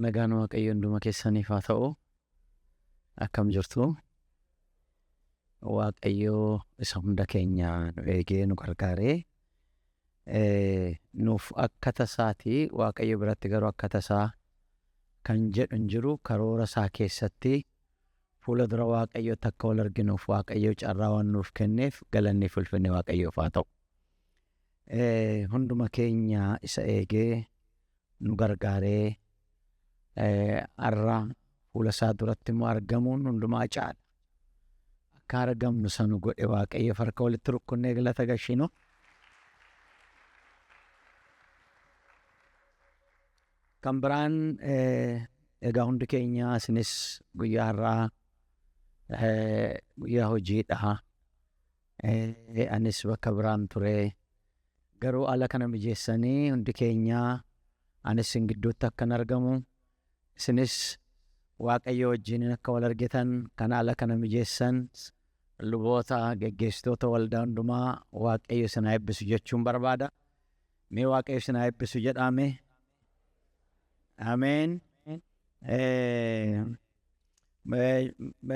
Nagaan Waaqayyo hunduma keessaniif haa ta'u. Akkam jirtu? Waaqayyo isa hunda keenya nu eegee nu gargaaree nuuf akka tasaati. Waaqayyo biratti garuu akka tasaa kan jedhu hin jiru. Karoora isaa keessatti fuula dura Waaqayyotti akka wal arginuuf Waaqayyo carraa waan nuuf kenneef galanni ulfinni Waaqayyoof haa ta'u. Hunduma keenya isa eegee nu gargaaree har'a fuula isaa duratti immoo argamuun hundumaa caala. Akka argamnu sanu godhe Waaqayyo harka walitti rukkunnee galata gashinu. Kan biraan egaa hundi keenya isinis guyyaa har'aa guyyaa hojiidha. Anis bakka biraan ture. Garuu ala kana mijeessanii hundi keenya anis isin gidduutti akkan argamu. Isinis Waaqayyo wajjin akka wal argitan kan ala kana mijeessan luboota geggeessitoota waldaa hundumaa Waaqayyo isin haa eebbisu jechuun barbaada. Mee Waaqayyo isin haa eebbisu jedhame. Ameen.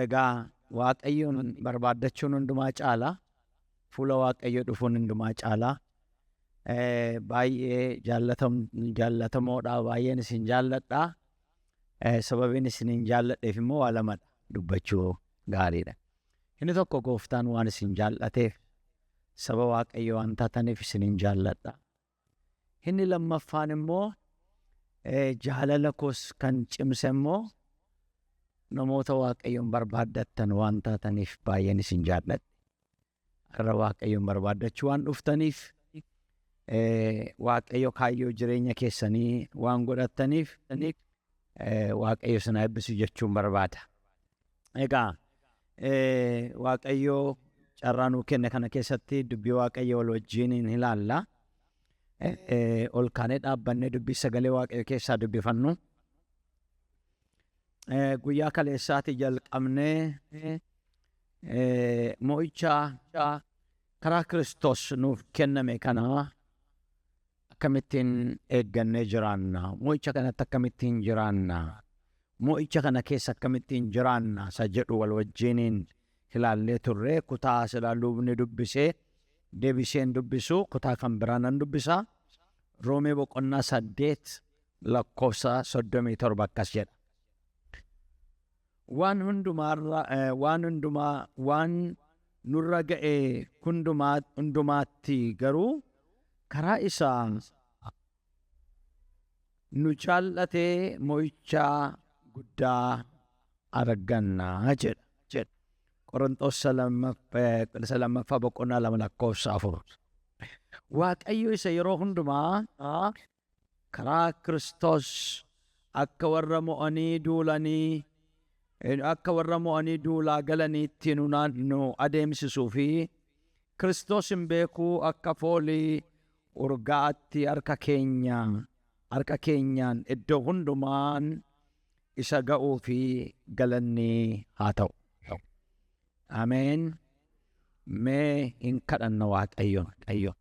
Egaa Waaqayyoon barbaaddachuun hundumaa caala. Fuula Waaqayyo dhufuun hundumaa caala. Baay'ee jaallatamoodha. Baay'een isin jaalladha. Sababiin isiniin jaalladheef immoo waa lamadha dubbachuu gaariidha. Inni tokko Gooftaan waan isin jaallateef saba Waaqayyo waan taataniif isiniin jaalladha. Inni lammaffaan immoo jaalala koos kan cimse immoo namoota Waaqayyoon barbaaddattan waan taataniif baay'een isin jaalladhe. Har'a Waaqayyoon barbaaddachuu waan dhuftaniif Waaqayyo kaayyoo jireenya keessanii waan godhattaniif Waaqayyo isin haa eebbisu jechuun barbaada. Egaa Waaqayyo carraa nuu kenne kana keessatti dubbii Waaqayyo wal wajjin hin ilaalla. Ol kaanee dhaabbannee dubbii sagalee Waaqayyo keessaa dubbifannu. Guyyaa kaleessaati jalqabnee mo'icha karaa Kiristoos nuuf kenname kana akkamittiin eeggannee jiraanna? Mo'icha kanatti akkamittiin jiraanna? Mo'icha kana keessa akkamittiin jiraanna? Isa jedhu wal wajjiniin ilaallee turre. Kutaa silaa lubni dubbisee deebiseen dubbisu kutaa kan biraan nan dubbisa. Roomee boqonnaa 8 lakkoofsa 37 akkas jedha. Waan nurra ga'e hundumaatti garuu karaa isaa nu jaallatee mo'icha guddaa arganna jedha. Qorontos lammaffaa boqonnaa 2 lakkoofsa 4. Waaqayyo isa yeroo hundumaa karaa Kiristoos akka warra mo'anii duulaa galaniitti nu adeemsisuu fi Kiristoos hin beekuu akka foolii urgaa'atti harka keenyaan iddoo hundumaan isa ga'uu fi galanni haa ta'u. Ameen. Mee hin kadhanna Waaqayyoon.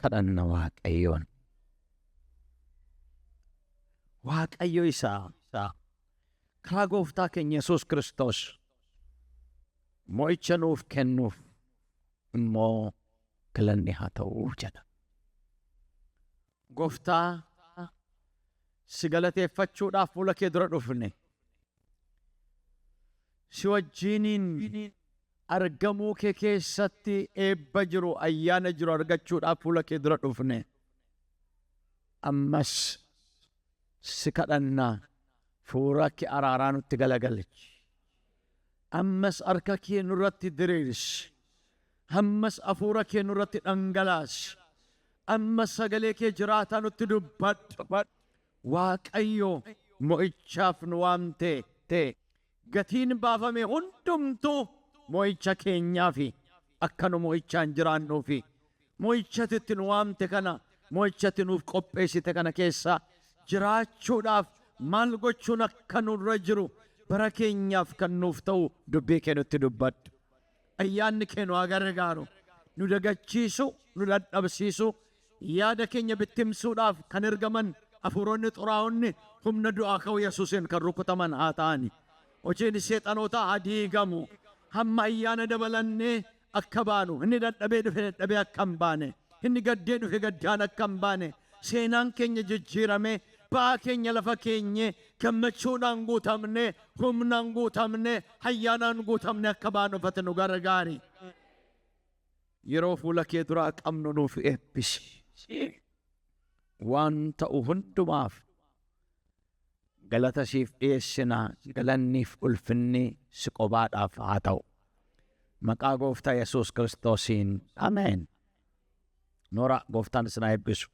Kadhanna Waaqayyoon. Waaqayyo isaa karaa Gooftaa keenya Yesuus Kiristoos mo'icha nuuf kennuuf immoo galanni haa ta'u jedha. Gooftaa si galateeffachuudhaaf fuula kee dura dhufne. Si wajjiniin argamuu kee keessatti eebba jiru ayyaana jiru argachuudhaaf fuula kee dura dhufne. Ammas si kadhannaa fuula kee araaraa nutti galagalchi. Ammas harka kee nurratti diriirsi. Ammas hafuura kee nurratti dhangalaasi. Ammas sagalee kee jiraataa nutti dubbadhu. Waaqayyo mo'ichaaf nu waamte. Gatiin baafame hundumtuu mo'icha keenyaa fi akka nu mo'ichaan jiraannuu fi mo'ichatti nu waamte kana mo'ichatti nuuf qopheessite kana keessaa jiraachuudhaaf maal gochuun akka nurra jiru bara keenyaaf kan nuuf ta'u dubbii kee nutti dubbadhu. Ayyaanni kee nu haa gargaaru. Nu dagachiisu, nu dadhabsiisu, yaada keenya bittimsuudhaaf kan ergaman afuuronni xuraa'onni humna du'aa ka'u Yesuusin kan rukutaman haa ta'ani. Hojiin seexanootaa haa diigamu. Hamma ayyaana dabalannee akka baanu, inni dadhabee dhufe dadhabee akka hin baane, inni gaddee dhufe gaddaan akka hin baane, seenaan keenya jijjiirame, ba'aa keenya lafa keenye gammachuudhaan guutamne, humnaan guutamne, ayyaanaan guutamne akka baanu ufate nu gargaari. Yeroo fuula kee duraa qabnu nuuf eebbisi. Waan ta'u hundumaaf galata siif dhiyeessina, galanniif ulfinni si qobaadhaaf haa ta'u. Maqaa Gooftaa Yesuus Kiristoosiin ameen. Noora Gooftaan isin haa eebbisu.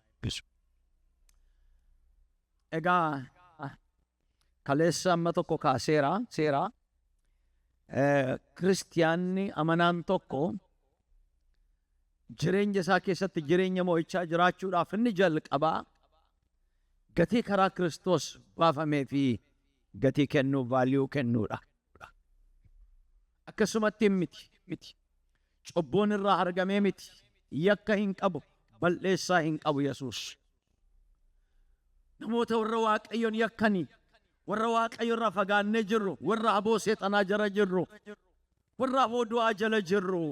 Egaa kaleessa amma tokko kaaseera seera kiristiyaanni amanaan tokko jireenya isaa keessatti jireenya mo'ichaa jiraachuudhaaf inni jalqabaa gatii karaa Kiristoos baafamee fi gatii kennuu vaaliyuu kennuudha. Akkasumatti miti cubbuun irraa argamee miti, yakka hin qabu, balleessaa hin qabu Yesuus. Namoota warra Waaqayyoon yakkanii, warra Waaqayyo irraa fagaannee jirru, warra aboo seexanaa jala jirru, warra aboo du'aa jala jirru,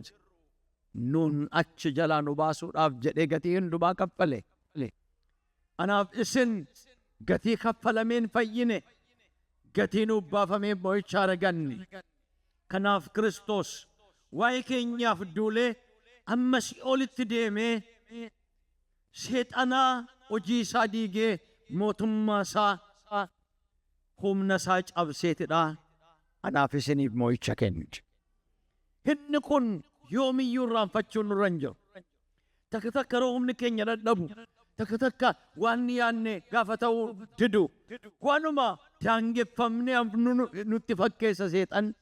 nuun achi jalaa nu baasuudhaaf jedhee gatii hundumaa kaffale. Anaaf isin gatii kaffalameen fayyine, gatii nuuf baafamee mo'ichaa arganne. Kanaaf Kiristoos waa'ee keenyaaf duulee amma si'oolitti deemee seexanaa hojii isaa diigee mootummaa isaa humna isaa cabseetidha anaaf isiniif mo'icha kenne. Inni kun yoomiyyuu irraanfachuun nurra hin jiru. Takka takka yeroo humni keenya dadhabu, takka takka waan yaanne gaafa ta'uu didu, waanuma daangeffamnee nutti fakkeessa seexan.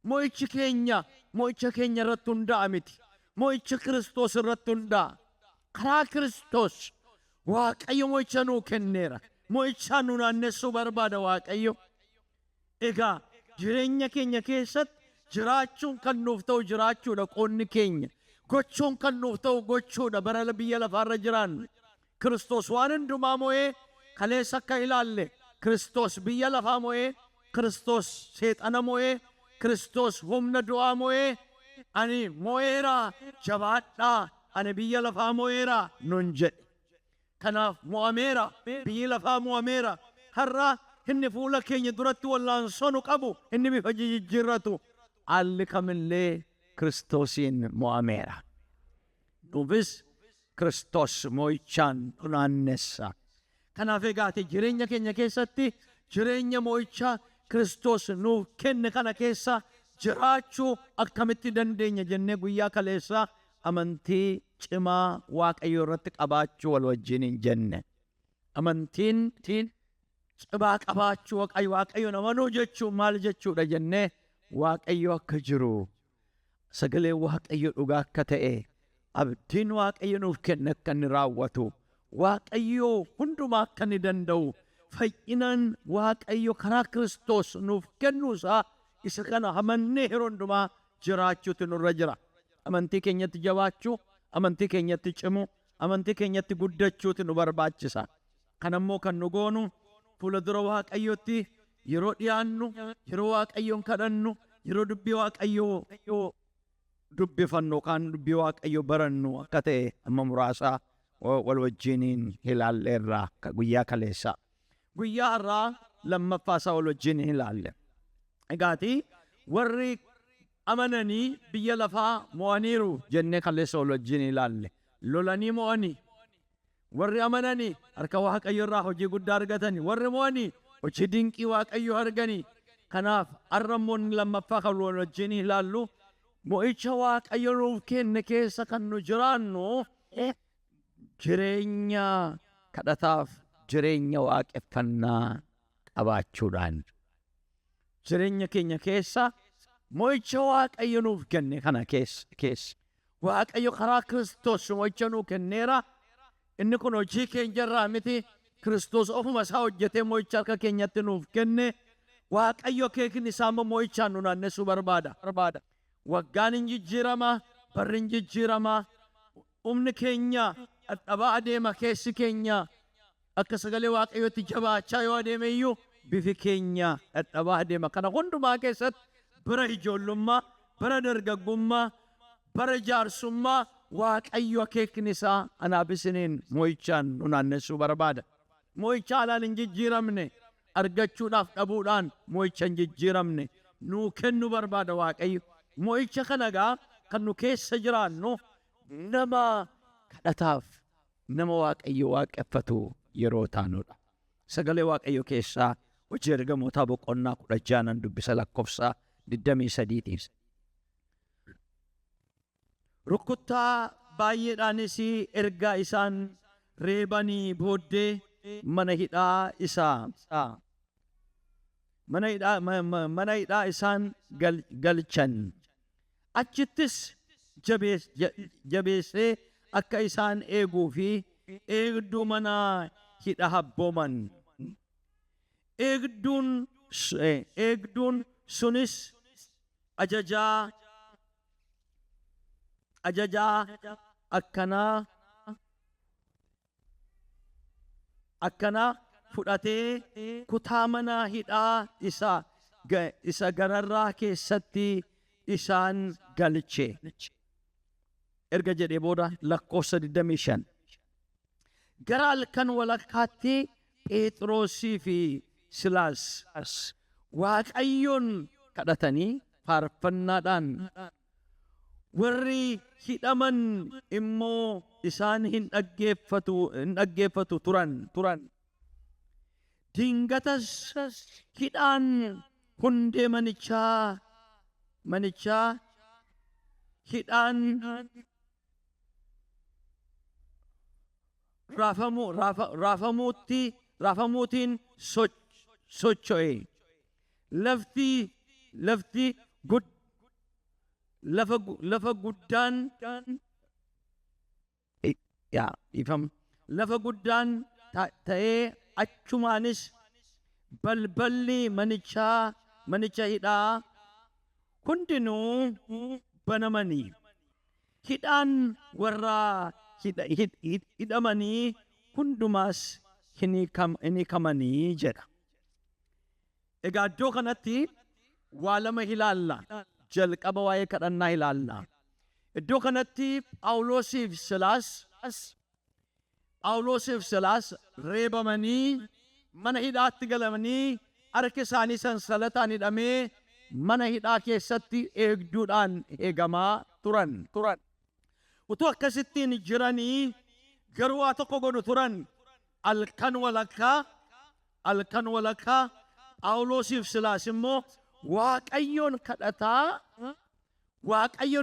Mo'icha keenya irratti hundaa'a miti. Mo'icha Kiristoos irratti hundaa'a. Karaa Kiristoos Waaqayyo mo'icha nuu kenneera. Mo'ichaan nu naannessuu barbaada Waaqayyo. Egaa jireenya keenya keessatti jiraachuun kan nuuf ta'u jiraachuudha qoonni keenya. Gochuun kan nuuf ta'u gochuudha bara biyya lafaarra jiraannu. Kiristoos waan hundumaa mo'ee kaleessa akka ilaalle Kiristoos biyya lafaa mo'ee, Kiristoos seexana mo'ee, Kiristoos humna du'aa mo'ee, ani mo'eera jabaadhaa, ani biyya lafaa mo'eera nun jedhe. Kanaaf mo'ameera, biyyi lafaa mo'ameera. Har'a inni fuula keenya duratti wallaansoo nu qabu, inni bifa jijjiirratu, alli kamillee Kiristoosiin mo'ameera. Nuufis Kiristoos mo'ichaan nu naannessa. Kanaaf egaate jireenya keenya keessatti jireenya mo'ichaa Kiristoos nuuf kenne kana keessa jiraachuu akkamitti dandeenya jennee guyyaa kaleessaa amantii cimaa Waaqayyo irratti qabaachuu wal wajjin hin jenne. Amantiin cimaa qabaachuu Waaqayyoon amanuu jechuun maal jechuudha jennee Waaqayyo akka jiru, sagalee Waaqayyo dhugaa akka ta'e, abdiin Waaqayyo nuuf kenne akka inni raawwatu, Waaqayyo hundumaa akka inni danda'u, fayyinaan Waaqayyo karaa Kiristoos nuuf kennuusaa isa kana amannee yeroo hundumaa jiraachuutu nurra jira. Amantii keenyatti jabaachuu, amantii keenyatti cimuu, amantii keenyatti guddachuutu nu barbaachisa. Kanammoo kan nu goonu fuula dura Waaqayyootti yeroo dhiyaannu, yeroo Waaqayyoon kadhannu, yeroo dubbii Waaqayyoo dubbifannu kan dubbii Waaqayyoo barannu akka ta'e amma muraasaa wal wajjiniin ilaalleerraa guyyaa kaleessaa. Guyyaa irraa lammaffaasaa wal wajjin ilaalle. Egaati warri amananii biyya lafaa mo'aniiru jennee kaleessa wal wajjin ilaalle. Lolanii mo'anii. Warri amananii harka Waaqayyo irraa hojii guddaa argatanii. Warri mo'anii hojii dinqii Waaqayyo arganii. Kanaaf har'ammoo lammaffaa kan wal wajjin ilaallu mo'icha Waaqayyo nuuf kenne keessa kan nu jiraannu jireenya kadhataaf jireenya waaqeffannaa qabaachuudhaan. Jireenya keenya keessa mo'icha Waaqayyo nuuf kenne kana keessa Waaqayyo karaa Kiristoos mo'icha nuuf kenneera. Inni kun hojii keenya irraa miti. Kiristoos ofuma isaa hojjetee mo'icha harka keenyatti nuuf kenne. Waaqayyo keekin isaa immoo mo'ichaan nu naannessuu barbaada. Waggaan hin jijjiirama, barri hin jijjiirama. Humni keenya dadhabaa adeema, keessi keenya akka sagalee waaqayyootti jabaachaa yoo adeemeyyuu bifi keenya dhadhabaa adeema. Kana hundumaa keessatti bara ijoollummaa, bara dargaggummaa, bara jaarsummaa waaqayyo akeekni isaa anaaf isiniin moo'ichaan nu naannessuu barbaada. Moo'icha alaan hin jijjiiramne, argachuudhaaf dhabuudhaan moo'icha hin jijjiiramne nuu kennu barbaada waaqayyo. Moo'icha kana gaa kan nu keessa jiraannu nama kadhataaf, nama waaqayyo waaqeffatu yeroo taanudha. Sagalee waaqayyo keessaa hojii ergamootaa boqonnaa 16 dubbisa lakkoofsa 23. Rukuttaa baay'eedhaanis ergaa isaan reebanii booddee mana hidhaa isaan galchan. Achittis jabeessee akka isaan eeguu fi eegduu mana hidhaa habbooman. Eegduun sunis ajajaa akkanaa fudhatee kutaa mana hidhaa isa gararraa keessatti isaan galche. Erga jedhee booda lakkoofsa 25. Gara halkan walakkaatti Phexrosii fi Silaas waaqayyoon kadhatanii faarfannaadhaan, warri hidhaman immoo isaan hin dhaggeeffatu turan. Dingatas hidhaan hundee manichaa hidhaan raafamuutiin socho'e. Lafa guddaan ta'ee achumaanis balballi manicha hidhaa hundinuu banamanii. Hidhaan warra hidhamanii hundumaas hin hiikamanii jedha. Egaa iddoo kanatti waa lama ilaalla. Jalqaba waa'ee kadhannaa ilaalla. Iddoo kanatti Phaawulosiif Silaas reebamanii mana hidhaatti galamanii harki isaanii sansalataan hidhamee mana hidhaa keessatti eegduudhaan eegamaa turan. Utuu akkasittiin jiranii garuu waa tokko godhu turan. Halkan walakkaa Phaawulosiif Silaas immoo waaqayyoon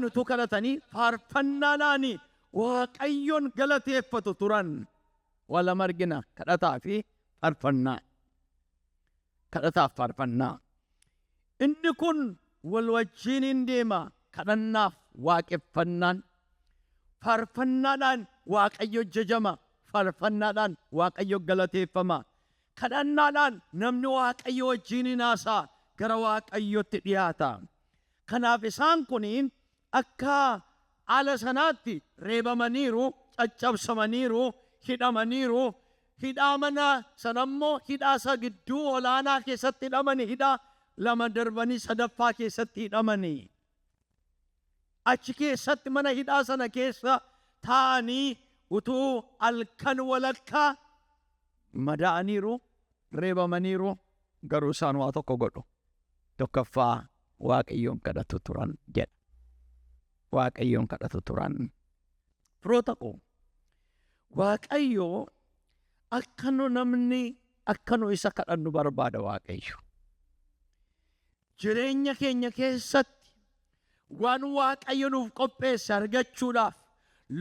utuu kadhatanii faarfannaadhaan waaqayyoon galateeffatu turan. Waa lama argina: kadhataa fi faarfannaa. Inni kun wal wajjin hin deema. Kadhannaaf waaqeffannaan, faarfannaadhaan waaqayyo jajama, faarfannaadhaan waaqayyo galateeffama. Kadhannaadhaan namni waaqayyo wajjin hin haasa'a, gara waaqayyotti dhiyaata. Kanaaf isaan kun akka haala sanaatti reebamaniiru, caccabsamaniiru, hidhamaniiru. Hidhaa mana sanammoo hidhaa isa gidduu olaanaa keessatti hidhamanii, hidhaa lama darbanii sadaffaa keessatti hidhamanii. Achi keessatti mana hidhaa sana keessa taa'anii utuu halkan walakkaa madaa'aniiru, reebamaniiru. Garuu isaan waa tokko godhu. Tokkoffaa waaqayyoon kadhatu turan jedha. Waaqayyoon kadhatu turan. Firoota koo, waaqayyo akka nu isa kadhannu barbaada. Waaqayyo jireenya keenya keessatti waan waaqayyo nuuf qopheesse argachuudhaaf,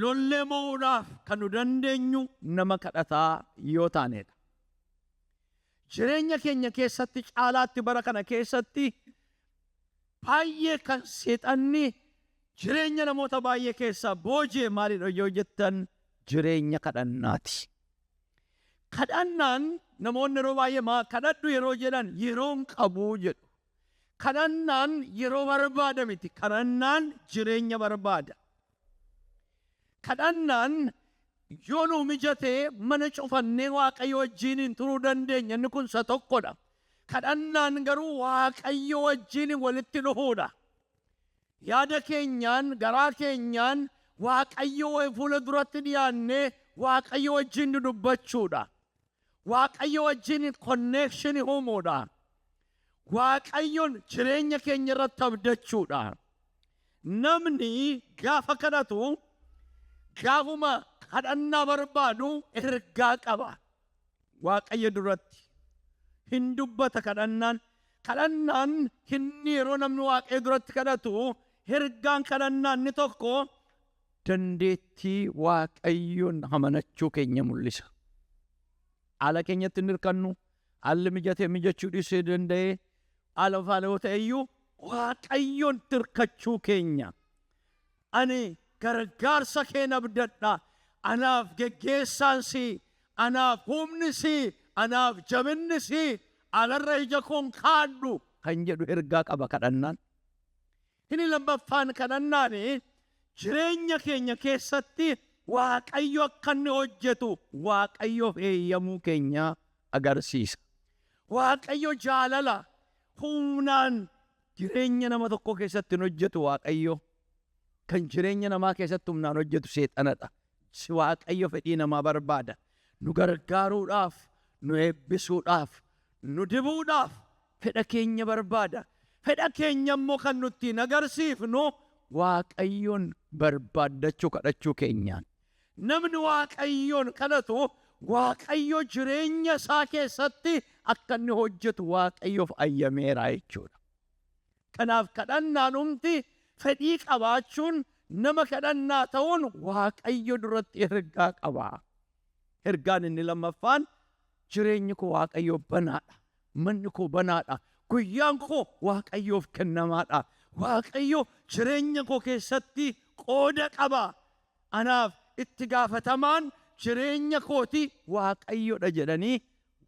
lollee mo'uudhaaf kan nu dandeenyu nama kadhataa yoo taanedha. Jireenya keenya keessatti caalaatti bara kana keessatti baay'ee kan seexanni jireenya namoota baay'ee keessaa booji'e maalidha yoo jettan, jireenya kadhannaati. Kadhannaan namoonni yeroo baay'ee kadhadhu yeroo jedhan yeroon qabu jedhu. Kadhannaan yeroo barbaada miti. Kadhannaan jireenya barbaada. Kadhannaan yoo nu mijatee mana cufannee Waaqayyo wajjiniin turuu dandeenya. Inni kun isa tokkodha. Kadhannaan garuu Waaqayyo wajjiniin walitti dhufuudha. Yaada keenyaan, garaa keenyaan Waaqayyo fuula duratti dhiyaannee Waaqayyo wajjin dubbachuudha. Waaqayyo wajjin connection uumuudha. Waaqayyoon jireenya keenya irratti abdachuudha. Namni gaafa kadhatu, gaafuma kadhannaa barbaadu ergaa qaba. Waaqayyo duratti hin dubbata kadhannaan. Kadhannaan inni yeroo namni Waaqayyo duratti kadhatu, ergaan kadhannaan inni tokko dandeettii Waaqayyoon amanachuu keenya mul'isa. Haala keenyatti hin hirkannu, haalli mijatee mijachuu dhiisuu danda'ee, haala faaloo ta'eyyuu Waaqayyoon hirkachuu keenya. Ani gargaarsa kee abdadha. Anaaf geggeessaan si, anaaf humni si, anaaf jabinni si, alarra ija koon kaadhu kan jedhu ergaa qaba kadhannaan. Inni lammaffaan kadhannaani jireenya keenya keessatti Waaqayyo akka inni hojjetu Waaqayyoof eeyyamuu keenya agarsiisa. Waaqayyo jaalala humnaan jireenya nama tokko keessatti hin hojjetu. Waaqayyo kan jireenya namaa keessatti humnaan hojjetu seexanadha. Waaqayyo fedhii namaa barbaada. Nu gargaaruudhaaf, nu eebbisuudhaaf, nu dibuudhaaf fedha keenya barbaada. Fedha keenya immoo kan nutti agarsiifnu Waaqayyoon barbaaddachuu kadhachuu keenyaan. Namni Waaqayyoon kadhatu Waaqayyo jireenya isaa keessatti akka inni hojjetu Waaqayyoof ayyameera jechuudha. Kanaaf kadhannaan humti fedhii qabaachuun, nama kadhannaa ta'uun Waaqayyo duratti ergaa qaba. Ergaan inni lammaffaan jireenyi koo Waaqayyoof banaadha. Manni koo banaadha. Guyyaan koo Waaqayyoof kennamaadha. Waaqayyo jireenya koo keessatti qooda qaba. Anaaf itti gaafatamaan jireenya kooti Waaqayyodha jedhanii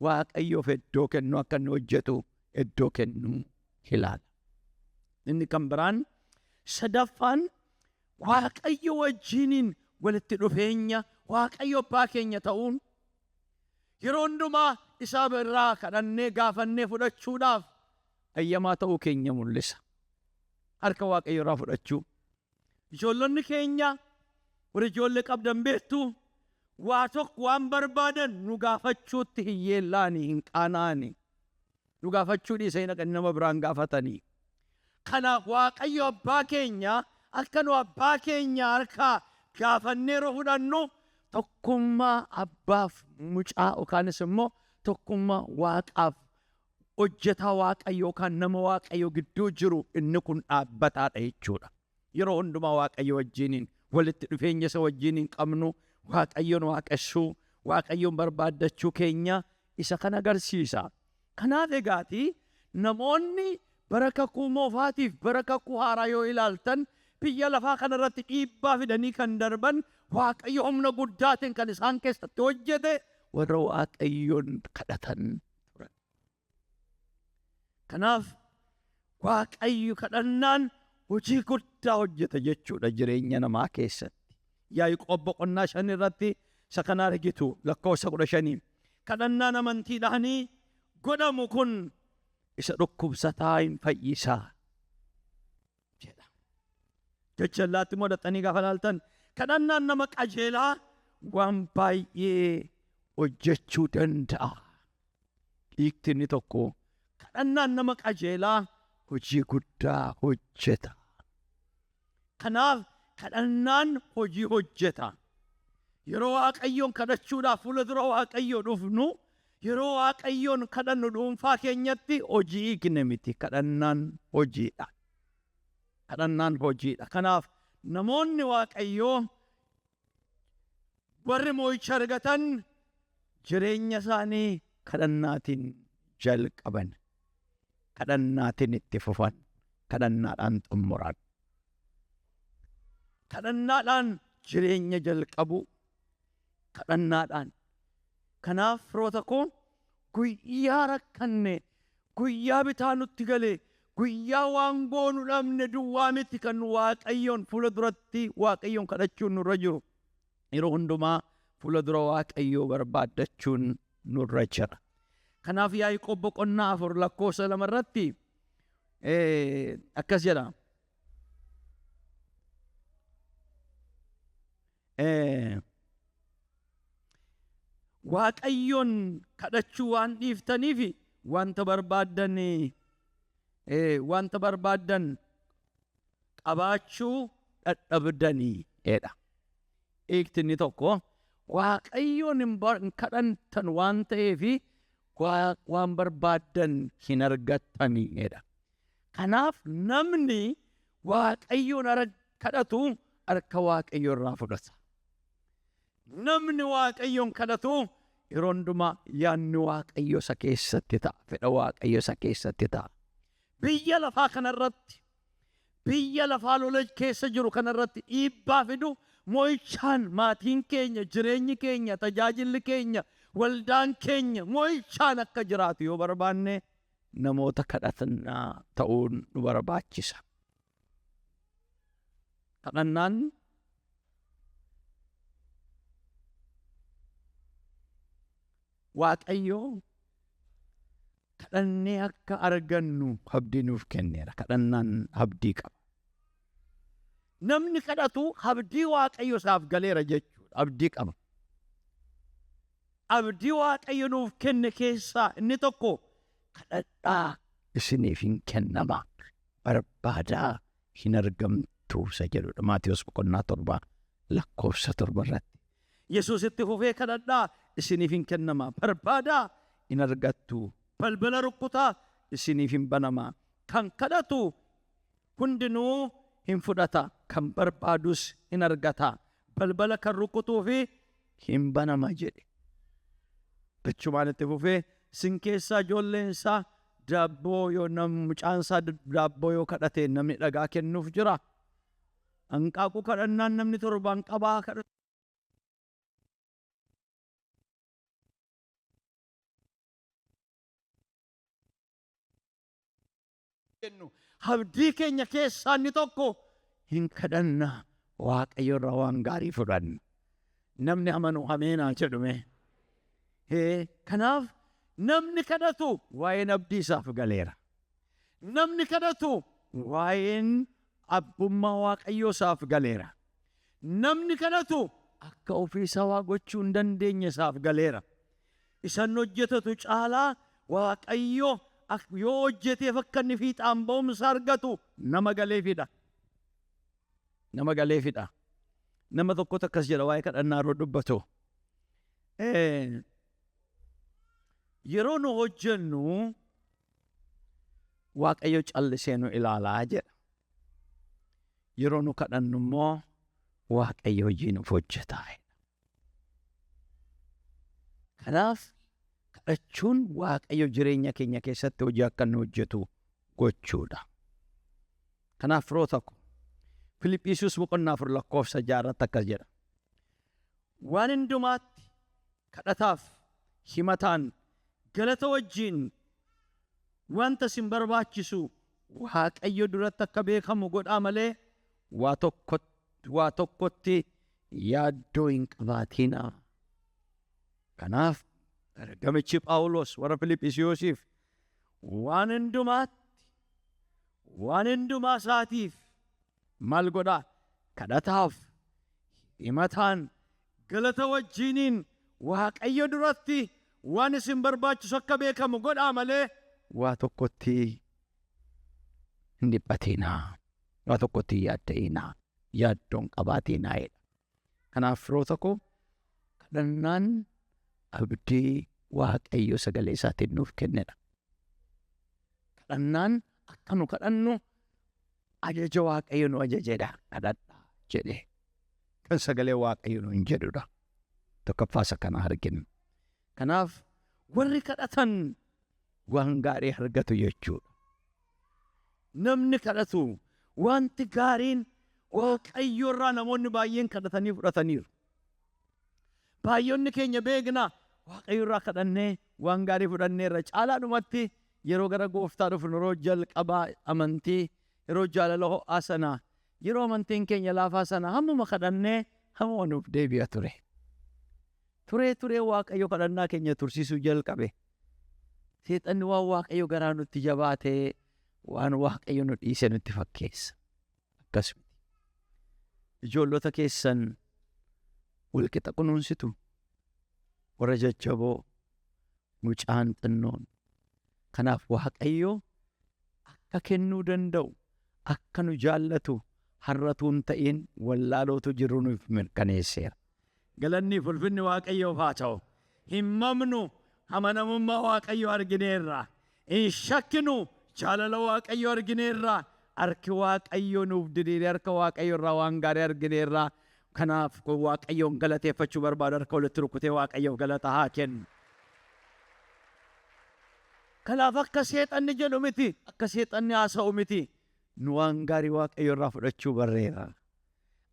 Waaqayyoof iddoo kennu, akka inni hojjetu iddoo kennu ilaala. Inni kan biraan sadaffaan Waaqayyo wajjiniin walitti dhufeenya, Waaqayyo abbaa keenya ta'uun yeroo hundumaa isaa irraa kadhannee gaafannee fudhachuudhaaf ayyamaa ta'uu keenya mul'isa. Harka Waaqayyo irraa fudhachuu. Ijoollonni keenya warri ijoollee qabdan beektu waa tokko waan barbaadan nu gaafachuutti hin yeellaanii, hin qaanaani. Nu gaafachuu dhiisanii dhaqanii nama biraan gaafatanii. Kanaaf Waaqayyo abbaa keenya akka nu abbaa keenya harkaa gaafannee yeroo fudhannu tokkummaa abbaaf mucaa yookaanis immoo tokkummaa Waaqaaf hojjetaa Waaqayyo yookaan nama Waaqayyo gidduu jiru inni kun dhaabbataadha jechuudha. Yeroo hundumaa Waaqayyo wajjiniin walitti dhufeenya isa wajjiniin qabnu, Waaqayyoon waaqessuu, Waaqayyoon barbaaddachuu keenya isa kan agarsiisa. Kanaaf egaati namoonni bara kakuu moofaatiif bara kakuu haaraa yoo ilaaltan biyya lafaa kanarratti dhiibbaa fidanii kan darban Waaqayyo humna guddaatiin kan isaan keessatti hojjete warra Waaqayyoon kadhatan turan. Kanaaf Waaqayyo kadhannaan hojii guddaa hojjeta jechuudha jireenya namaa keessatti. Yaaqoob boqonnaa 5 irratti isa kana argitu lakkoofsa 15. Kadhannaan amantiidhaanii godhamu kun isa dhukkubsataa hin fayyisaa jedha. Jechallaatti modhaxanii gaafa ilaaltan kadhannaan nama qajeelaa waan baay'ee hojjechuu danda'a. Hiikti inni tokko kadhannaan nama qajeelaa hojii guddaa hojjeta. Kanaaf kadhannaan hojii hojjeta. Yeroo Waaqayyoon kadhachuudhaaf fuula dura Waaqayyoo dhufnu, yeroo Waaqayyoon kadhannu dhuunfaa keenyatti hojii hiikne miti. Kadhannaan hojiidha. Kadhannaan hojiidha. Kanaaf namoonni Waaqayyoo warri moo'icha argatan jireenya isaanii kadhannaatiin jalqaban. Kadhannaatiin itti fufan. Kadhannaadhaan xumuran. Kadhannaadhaan jireenya jalqabu. Kadhannaadhaan. Kanaaf firoota koo guyyaa rakkanne, guyyaa bitaa nutti gale, guyyaa waan goonu dhabne duwwaa miti kan Waaqayyoon fuula duratti Waaqayyoon kadhachuun nurra jiru. Yeroo hundumaa fuula dura Waaqayyoo barbaaddachuun nurra jira. Kanaaf Yaaqoob boqonnaa 4 lakkoofsa 2 irratti akkas jedha. Waaqayyoon kadhachuu waan dhiiftaniif wanta barbaaddan qabaachuu dadhabdanii jedha. Hiiktinni tokko Waaqayyoon hin kadhattan waan ta'eef waan barbaaddan hin argattanii jedha. Kanaaf namni Waaqayyoon kadhatu harka Waaqayyoo irraa fudhata. Namni Waaqayyoon kadhatu yeroo hundumaa yaadni Waaqayyoo isa keessatti ta'a. Fedha Waaqayyoo isa keessatti ta'a. Biyya lafaa kanarratti, biyya lafaa lola keessa jiru kanarratti dhiibbaa fidu moo'ichaan maatiin keenya, jireenyi keenya, tajaajilli keenya, waldaan keenya moo'ichaan akka jiraatu yoo barbaanne namoota kadhannaa ta'uun nu barbaachisa. Kadhannaan Waaqayyoo kadhannee akka argannu abdii nuuf kenneera. Kadhannaan abdii qaba. Namni kadhatu abdii Waaqayyo isaaf galeera jechuudha. Abdii qaba. Abdii Waaqayyo nuuf kenne keessaa inni tokko kadhadhaa isiniif hin kennama, barbaadaa hin argamtu isa jedhudha. Maatiyos boqonnaa 7 lakkoofsa 7 irratti. Yesuus itti fufee kadhadhaa isiniif hin kennama, barbaadaa hin argattu, balbala rukkutaa isiniif hin banama. Kan kadhatu hundinuu hin fudhata, kan barbaadus hin argata, balbala kan rukkutuu fi hin banama jedhe. Jechumaan itti fufee sin keessaa ijoolleen isaa daabboo yoo mucaan isaa daabboo yoo kadhate namni dhagaa kennuuf jira? Hanqaaquu kadhannaan namni torbaan qabaa kadhatu. Abdii keenya keessaa inni tokko hin kadhanna, Waaqayyo irraa waan gaarii fudhanna. Namni amanu ameenaa jedhume. Kanaaf namni kadhatu waa'een abdii isaaf galeera. Namni kadhatu waa'een abbummaa Waaqayyoo isaaf galeera. Namni kadhatu akka ofii isaa waa gochuu hin dandeenye isaaf galeera. Isan hojjetatu caalaa Waaqayyo yoo hojjeteef akka inni fiixaan ba'umsa argatu nama galeefidha. Nama galeefidha. Nama tokkotu akkas jedha waa'ee kadhannaa yeroo dubbatu. Yeroo nu hojjennu Waaqayyo callisee nu ilaalaa jedha. Yeroo nu kadhannu immoo Waaqayyo hojii nuuf hojjetaa. Kanaaf kadhachuun Waaqayyo jireenya keenya keessatti hojii akka inni hojjetu gochuudha. Kanaaf firoota ko Filiphisius boqonnaa 4 lakkoofsa 6 irratti akkas jedha. Waan hundumaatti kadhataaf himataan galata wajjin wanta sin barbaachisu Waaqayyo duratti akka beekamu godhaa malee waa tokkotti yaaddoo hin qabaatina. Kanaaf ergamichi Phaawulos warra Filiphisiyoosiif waan hundumaa isaatiif maal godhaa? Kadhataaf himataan galata wajjiniin Waaqayyo duratti waan isin barbaachisu akka beekamu godhaa malee waa tokkotti hin dhiphatinaa, waa tokkotti yaadda'inaa, yaaddoon qabaatinaa. Kanaaf firoota ko kadhannaan abdii Waaqayyo sagalee isaatiin nuuf kennedha. Kadhannaan akka nu kadhannu ajaja Waaqayyo nu ajajedha. Kadhadhaa jedhe kan sagalee Waaqayyo nu hin jedhudha. Tokkoffaasa kana arginu. Kanaaf warri kadhatan waan gaarii argatu jechuudha. Namni kadhatu wanti gaariin Waaqayyo irraa namoonni baay'een kadhatanii fudhataniiru. Baay'oonni keenya beekna Waaqayyo irraa kadhannee waan gaarii fudhanneerra. Caalaadhumatti yeroo gara Gooftaa dhufnu yeroo jalqabaa amantii, yeroo jaalala ho'aa sanaa, yeroo amantiin keenya laafaa sana hammuma kadhannee hammuma nuuf deebi'a ture. turee waaqayyo kadhannaa keenya tursiisuu jalqabe. Seexanni waan waaqayyo garaa nutti jabaatee waan waaqayyo nu dhiise nutti fakkeessa. Akkasuma ijoollota keessan walqixa kunuunsitu, warra jajjaboo, mucaan xinnoon. Kanaaf waaqayyo akka kennuu danda'u, akka nu jaallatu har'atuun ta'in wallaalootu jiru nuuf mirkaneesseera. Galanni ulfinni waaqayyoof haa ta'u. Hin mamnu, amanamummaa waaqayyo argineerra. Hin shakkinu, jaalala waaqayyo argineerra. Harki waaqayyo nuuf diriire, harka waaqayyo irraa waan gaarii argineerra. Kanaaf waaqayyoon galateeffachuu barbaadu, harka walitti rukutee waaqayyoof galata haa kennu. Kanaaf akka seexanni jedhu miti, akka seexanni haasa'u miti. Nu waan gaarii waaqayyo irraa fudhachuu barreera.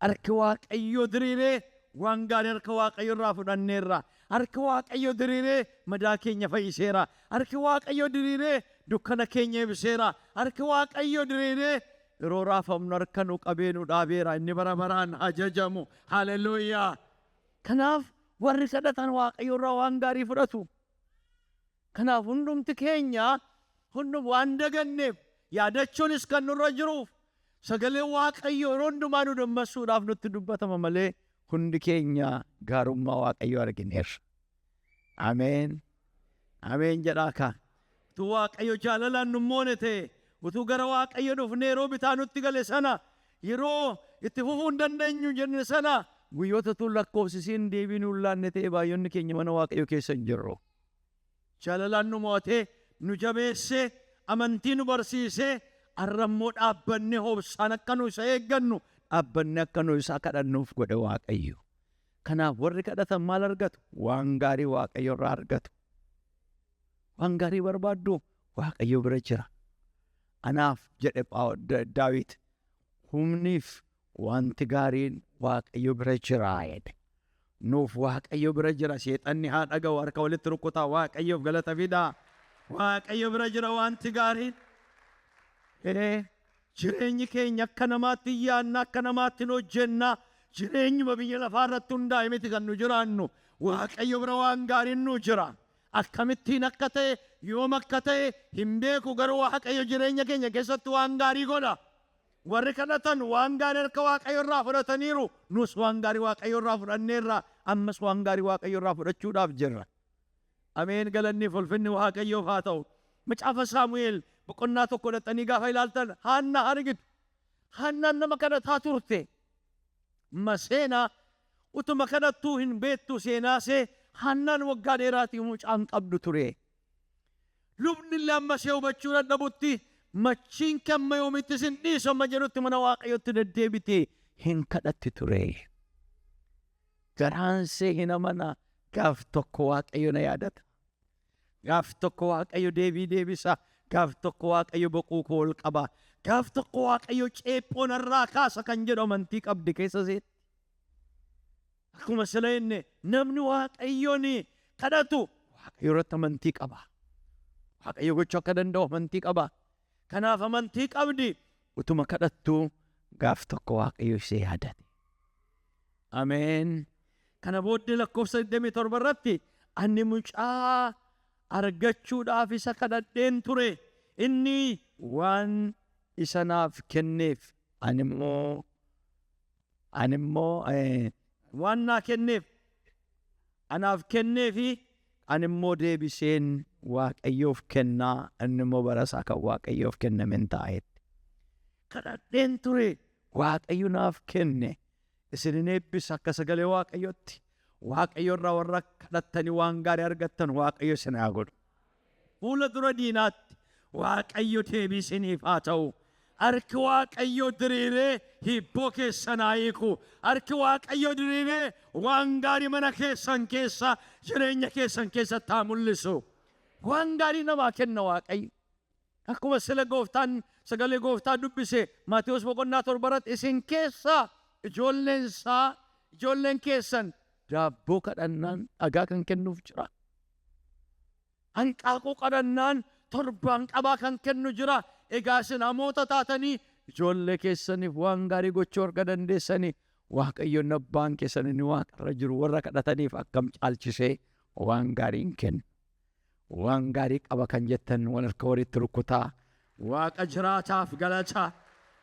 Harki waaqayyo diriiree waan gaarii harka waaqayyo irraa fudhanneerra. Harki waaqayyo diriiree madaa keenya fayyiseera. Harki waaqayyo diriiree dukkana keenya ibseera. Harki waaqayyo diriiree yeroo raafamnu harka nu qabee nu dhaabeera. Inni bara baraan ajajamu. Haleluuyaa. Kanaaf warri kadhatan waaqayyo irraa waan gaarii fudhatu. Kanaaf hundumti keenya waan daganneef yaadachuunis kan nurra jiruuf sagalee waaqayyo yeroo hundumaa nu dammaqsuudhaaf nutti dubbatama malee hundi keenya gaarummaa waaqayyo argineerra. Ameen. Ameen jedhaa kaa. Utuu waaqayyo jaalalaan nu moone ta'e, utuu gara waaqayyo dhufnee yeroo bitaa nutti gale sana, yeroo itti fufuu hin dandeenyu jenne sana, guyyoota tun lakkoofsisiin deebii nuun laanne ta'e baay'oonni keenya mana waaqayyo keessa hin jirru. Jaalalaan nu mootee, nu jabeessee, amantii nu barsiisee, arrammoo dhaabbannee hoobsaan akka nu isa eeggannu, dhaabbannee akka nu isa kadhannuuf godhe waaqayyo. Kanaaf warri kadhatan maal argatu? Waan gaarii waaqayyo irraa argatu. Waan gaarii barbaaddu waaqayyo bira jira. Anaaf jedhe Daawit, humniif wanti gaariin waaqayyo bira jira jedhe. Nuuf waaqayyo bira jira. Seexanni haa dhaga'u, harka walitti rukutaa, waaqayyoof galata fidaa. Waaqayyo bira jira wanti gaariin. Jireenyi keenya akka namaatti yaadna, akka namaatti hojjenna. Jireenyuma biyya lafaa irratti hundaa'e miti kan nu jiraannu. Waaqayyo bira waan gaariin nu jira. Akkamittiin akka ta'e, yoom akka ta'e hin beeku, garuu waaqayyo jireenya keenya keessatti waan gaarii godha. Warri kadhatan waan gaarii harka waaqayyo irraa fudhataniiru. Nus waan gaarii waaqayyo irraa fudhanneerra. Ammas waan gaarii waaqayyo irraa fudhachuudhaaf jirra. Ameen. Galanni ulfinni waaqayyoof haa ta'u. Macaafa Saamu'eel boqonnaa tokko dhaqanii gaafa ilaaltan Haannaa argitu. Haannaan nama kadhataa turte. Seenaa utuma kadhattuu hin beektu seenaasee Haannaan waggaa dheeraatii mucaan qabdu ture. Lubni illee ammasee hubachuu dadhabutti machiin kamma yoomitti sin dhiisama jedhutti mana waaqayyotti deddeebitee hin kadhatti ture. Garaansee hin amana. Gaaf tokko waaqayyo na yaadata. Gaaf tokko waaqayyo deebii deebisa. Gaaf tokko waaqayyo boquu koo ol qaba. Gaaf tokko waaqayyo ceephoo narraa kaasa kan jedhu amantii qabdi keessa seetti. Akkuma sila inni namni waaqayyoon kadhatu waaqayyo irratti amantii qaba. Waaqayyo gochuu akka danda'u amantii qaba. Kanaaf amantii qabdi. Utuma kadhattuu gaaf tokko waaqayyo ishee yaadate. Ameen. Kana booddee lakkoofsa 27 irratti ani mucaa argachuudhaaf isa kadhadheen ture. Inni waan isa naaf kenneef ani immoo waan naa kenneef anaaf kenneefi ani immoo deebiseen waaqayyoof kennaa. Inni immoo barasaa kan waaqayyoof kennamen taa'etti. Kadhadheen ture, waaqayyo naaf kenne. Isin eebbisa akka sagalee waaqayyotti. Waaqayyo irraa warra kadhattanii waan gaarii argattan waaqayyo isin haa godhu. Fuula dura diinaatti waaqayyo deebii isiniif haa ta'u. Harki waaqayyo diriiree hibboo keessan haa hiiku. Harki waaqayyo diriiree waan gaarii mana keessan keessa, jireenya keessan keessatti haa mul'isu. Waan gaarii namaa kenna waaqayyo. Akkuma sila gooftaan sagalee gooftaa dubbise Maatewos boqonnaa 7 irratti isin keessaa ijoolleen keessan daabboo kadhannaan dhagaa kan kennuuf jira. Hanqaaquu kadhannaan torbaan qabaa kan kennu jira. Egaa isin hamoota taatanii ijoollee keessaniif waan gaarii gochuu erga dandeessanii Waaqayyoon abbaan keessan inni waaqarra jiru warra kadhataniif akkam caalchisee waan gaarii hin kennu. Waan gaarii qaba kan jettan wal harka walitti rukutaa. Waaqa jiraataaf galata.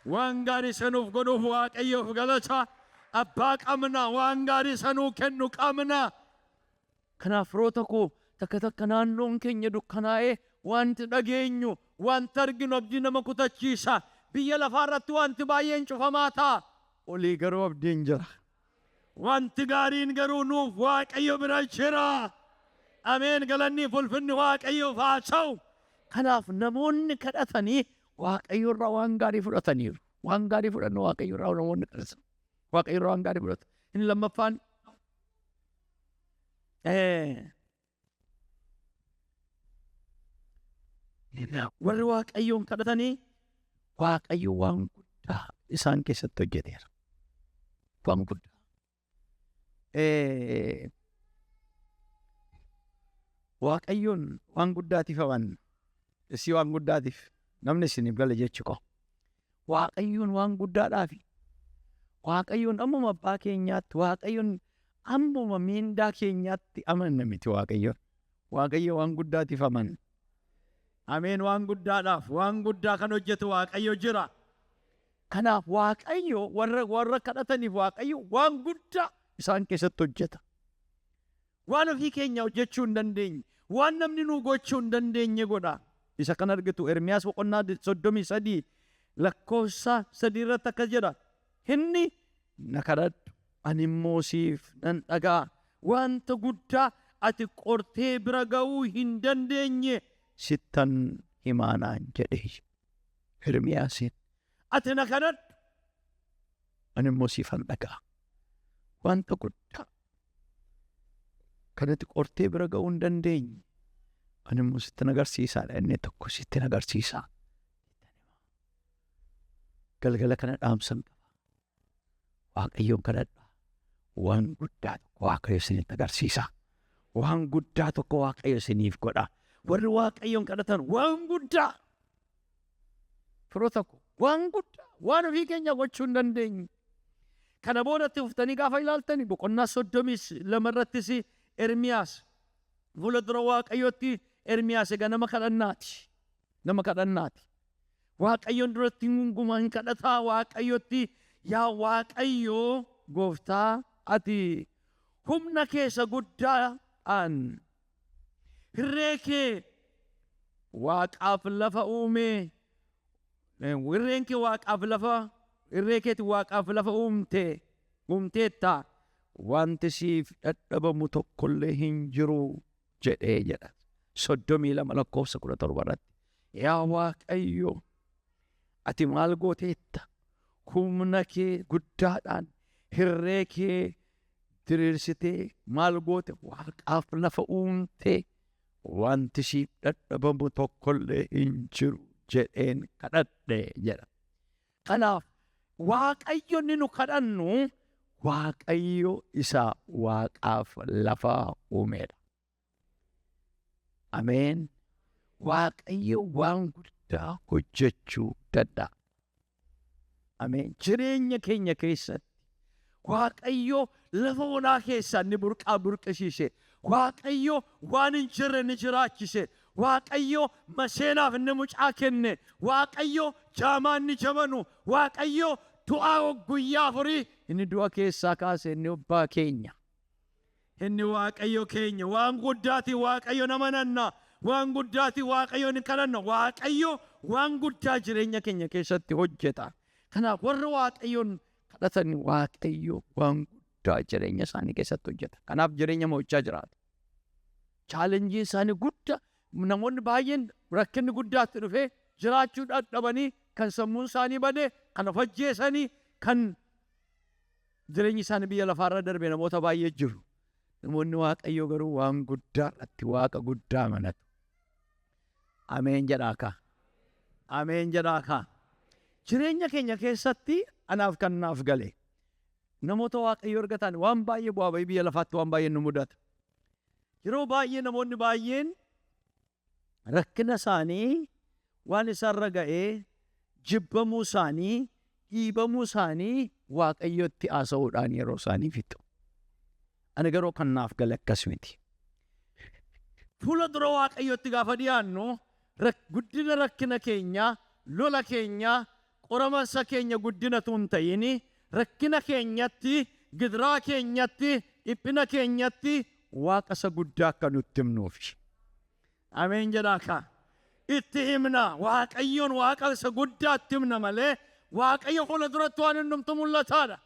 Waan gaarii sanuuf godhuuf Waaqayyoof galata. Abbaa qabna, waan gaarii sanuu kennu qabna. Kanaaf firoota koo takka takka naannoon keenya dukkanaa'ee wanti dhageenyu, wanti arginu abdii nama kutachiisa. Biyya lafaarratti wanti baay'een cufamaa ta'a. Olii garuu abdiin jira. Wanti gaariin garuu nuuf Waaqayyo bira jira. Ameen. Galanni ulfinni Waaqayyoof haa ta'u. Kanaaf namoonni kadhatanii Waaqayyo irraa waan gaarii fudhataniiru. Waan gaarii fudhannu Waaqayyo irraa namoonni kadhatan. Waaqayyo irraa waan gaarii fudhatu. Inni lammaffaan warri Waaqayyoon kadhatanii Waaqayyo waan guddaa isaan keessatti hojjeteera. Waan guddaa. Waaqayyoon waan guddaatiif amanna. Isii waan guddaatiif namni isiniif gala jechuudha. Waaqayyoon waan guddaadhaafi. Waaqayyoon ammuma abbaa keenyaatti, Waaqayyoon ammuma miindaa keenyaatti amanna miti Waaqayyoon. Waaqayyo waan guddaatiif amanna. Ameen. Waan guddaadhaaf, waan guddaa kan hojjetu Waaqayyo jira. Kanaaf Waaqayyo warra kadhataniif Waaqayyo waan guddaa isaan keessatti hojjeta. Waan ofii keenya hojjechuu hin dandeenye, waan namni nuu gochuu hin dandeenye godha. Isa kan argitu Ermiyaas boqonnaa 33 lakkoofsa 3 irratti akkas jedha. Inni na kadhadhu, ani immoo siif nan dhaga'a. Wanta guddaa ati qortee bira ga'uu hin dandeenye sittan himaanaan jedhe Ermiyaasiin. Ati na kadhadhu, ani immoo siif nan dhaga'a. Wanta guddaa kanatti qortee bira ga'uu hin dandeenye ani immoo sittin agarsiisaadha. Inni tokko sittin agarsiisaa. Galgala kana dhaamsan qaba. Waaqayyoon kadhadhaa. Waan guddaa tokko Waaqayyo isinitti agarsiisa. Waan guddaa tokko Waaqayyo isiniif godha. Warri Waaqayyoon kadhatan waan guddaa. Firoota koo waan guddaa waan ofii keenya gochuu hin dandeenye. Kana boodatti uftanii gaafa ilaaltani boqonnaa 32 irrattis Ermiyaas fuula dura Waaqayyootti Ermiyaas egaa nama kadhannaati. Nama kadhannaati. Waaqayyoon duratti hungumaa hin kadhataa Waaqayyootti yaa Waaqayyoo gooftaa ati humna keessa guddaadhaan hirree kee Waaqaaf lafa uume. Hirreen kee Waaqaaf lafa irree keeti Waaqaaf lafa uumteetta. Wanti siif dadhabamu tokkollee hin jiru jedhee jedha. 32 lakkoofsa 17 irratti. Yaa Waaqayyo ati maal gooteetta? Humna kee guddaadhaan hirree kee diriirsitee maal goote? Waaqaaf lafa uumte. Wanti siif dadhabamu tokkollee hin jiru jedheen kadhadhe jedha. Kanaaf Waaqayyo inni nu kadhannu Waaqayyo isa Waaqaaf lafa uumedha. Ameen. Waaqayyo waan guddaa hojjechuu danda'a. Ameen. Jireenya keenya keessatti Waaqayyo lafa onaa keessaa inni burqaa burqisiise. Waaqayyo waan hin jirre ni jiraachise. Waaqayyo maseenaaf inni mucaa kenne. Waaqayyo jaamaa inni jabanu. Waaqayyo du'aa guyyaa afurii inni du'a keessaa kaase inni abbaa keenya. Inni Waaqayyo keenya. Waan guddaati Waaqayyo nama nanna. Waan guddaati Waaqayyo ni kadhanna. Waaqayyo waan guddaa jireenya keenya keessatti hojjeta. Kanaaf warri Waaqayyoon kadhatan Waaqayyo waan guddaa jireenya isaanii keessatti hojjeta. Kanaaf jireenya mo'ichaa jiraata. Chaalenjii isaanii guddaa namoonni baay'een rakkinni guddaatti dhufee jiraachuu dadhabanii kan sammuun isaanii bade kan of ajjeesanii kan jireenyi isaanii biyya lafaarra darbe namoota baay'ee jiru. Namoonni Waaqayyo garuu waan guddaadhaatti Waaqa guddaa amanatu. Ameen jedhaa kaa. Ameen jedhaa kaa. Jireenya keenya keessatti anaaf kan naaf gale. Namoota Waaqayyo argatan waan baay'ee bu'aa bayii biyya lafaatti waan baay'ee nu mudata. Yeroo baay'ee namoonni baay'een rakkina isaanii waan isarra ga'ee jibbamuu isaanii dhiibamuu isaanii Waaqayyotti haasa'uudhaan yeroo isaanii fixu. Ani garuu kanaaf gale akkas miti. Fuula dura Waaqayyotti gaafa dhiyaannu guddina rakkina keenya, lola keenya, qoramansa keenya guddinatu hin ta'in rakkina keenyatti, gidiraa keenyatti, dhiphina keenyatti Waaqa isa guddaa akka nutti himnuufi. Ameen jedhaa. Itti himna. Waaqayyoon Waaqa isa guddaa itti himna malee Waaqayyo fuula duratti waan hundumtu mul'ataadha.